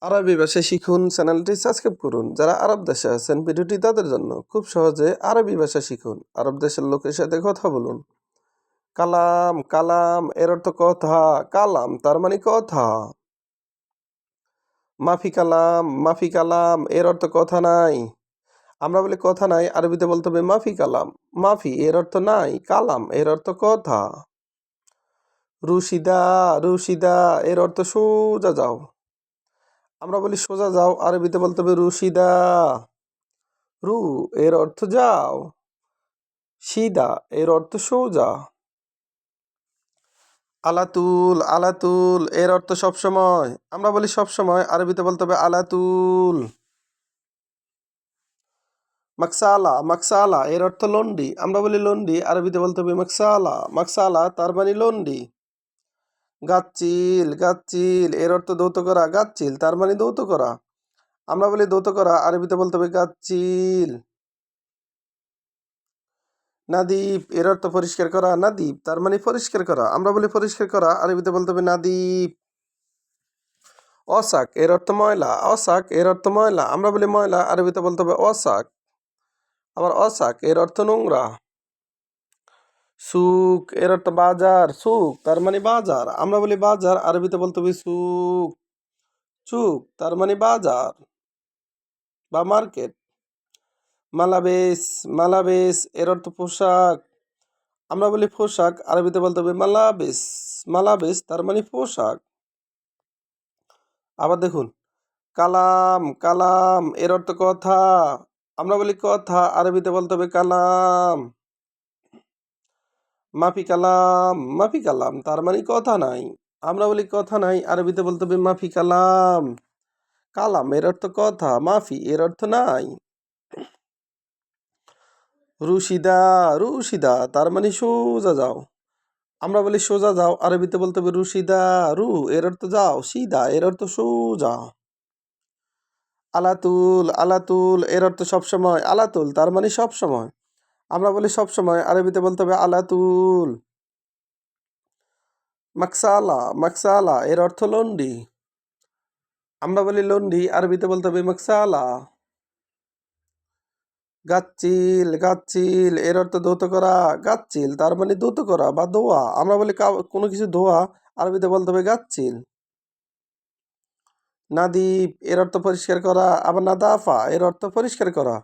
আরবি ভাষা শিখুন চ্যানেলটি সাবস্ক্রাইব করুন। যারা আরব দেশে আছেন ভিডিওটি তাদের জন্য। খুব সহজে আরবি ভাষা শিখুন। আরব দেশের লোকের সাথে কথা বলুন। কালাম কালাম এর অর্থ কথা। কালাম তার মানে কথা। মাফি কালাম এর অর্থ কথা নাই। আমরা বলি কথা নাই, আরবিতে বলতে হবে মাফি কালাম। মাফি এর অর্থ নাই, কালাম এর অর্থ কথা। রুশিদা রুশিদা এর অর্থ সোজা যাও। আমরা বলি সোজা যাও, আরবিতে বলতে হবে রুশিদা। রু এর অর্থ যাও। সিদা এর অর্থ সোজা। আলাতুল আলাতুল এর অর্থ সবসময়। আমরা বলি সবসময়, আরবিতে বলতে হবে আলাতুল। মাকসালা মাকসালা এর অর্থ লন্ডি। আমরা বলি লন্ডি, আরবিতে বলতে হবে মাকসালা। মাকসালা তার মানে লন্ডি। গাচ্চিল গাচ্চিল এর অর্থ ধৌত করা। গাচ্চিল তার মানে ধৌত করা। আমরা বলি ধৌত করা, আরবিতে বলতে হবে গাচ্চিল। নাদীপ এর অর্থ পরিষ্কার করা। নাদীপ তার মানে পরিষ্কার করা। আমরা বলি পরিষ্কার করা, আরবিতে বলতে হবে নাদীপ। অসাক এর অর্থ ময়লা। অসাক এর অর্থ ময়লা। আমরা বলি ময়লা, আরবিতে বলতে হবে অসাক। আবার অসাক এর অর্থ নোংরা। সুক এর অর্থ বাজার। সুক তার মানে বাজার। আমরা বলি বাজার, আরবিতে বলতে হবে সুক। সুক তার মানে বাজার বা মার্কেট। মালাবেস মালাবেস এর অর্থ পোশাক। আমরা বলি পোশাক, আরবিতে বলতে হবে মালাবেস। মালাবেস তার মানে পোশাক। আবার দেখুন, কালাম কালাম এর অর্থ কথা। আমরা বলি কথা, আরবিতে বলতে হবে কালাম। মাফি কালাম তার মানে কথা নাই। আমরা বলি কথা নাই, আরবিতে বলতে হবে মাফি কালাম। কালাম এর অর্থ কথা, মাফি এর অর্থ নাই। রুশিদা রুশিদা তার মানে সোজা যাও। আমরা বলি সোজা যাও, আরবিতে বলতে হবে রুশিদা। রু এর অর্থ যাও, সিদা এর অর্থ সোজা। আলাতুল আলাতুল এর অর্থ সবসময়। আলাতুল তার মানে সবসময়। আমরা বলি সবসময়, আরবিতে বলতে হবে আলাতুল। মাকসালা মাকসালা এর অর্থ লন্ডি। আমরা বলি লন্ডি, আরবিতে বলতে হবে মাকসালা। গাচ্চিল গাচ্চিল এর অর্থ ধৌত করা। গাচ্চিল তার মানে ধৌত করা বা ধোয়া। আমরা বলি কোনো কিছু ধোয়া, আরবিতে বলতে হবে গাচ্চিল। নাদীপ এর অর্থ পরিষ্কার করা। আবার নাদাফা এর অর্থ পরিষ্কার করা।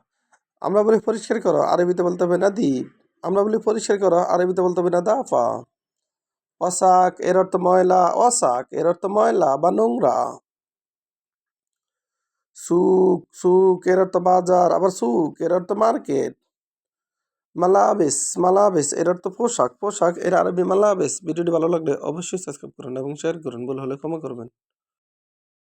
আমরা বলি পরিষ্কার করো, আরবিতে বলতে হবে নাদীপ। আমরা বলি পরিষ্কার করো, আরবিতে বলতে হবে নাদাফা। অসাক এর অর্থ ময়লা। অসাক এর অর্থ ময়লা বা নোংরা। সুক সুক এর অর্থ বাজার। আবার সুক এর অর্থ মার্কেট। মালাবেস মালাবেস এর অর্থ পোশাক। পোশাক এর আরবি মালাবেস। ভিডিওটি ভালো লাগলে অবশ্যই সাবস্ক্রাইব করুন এবং শেয়ার করুন। ভুল হলে ক্ষমা করবেন।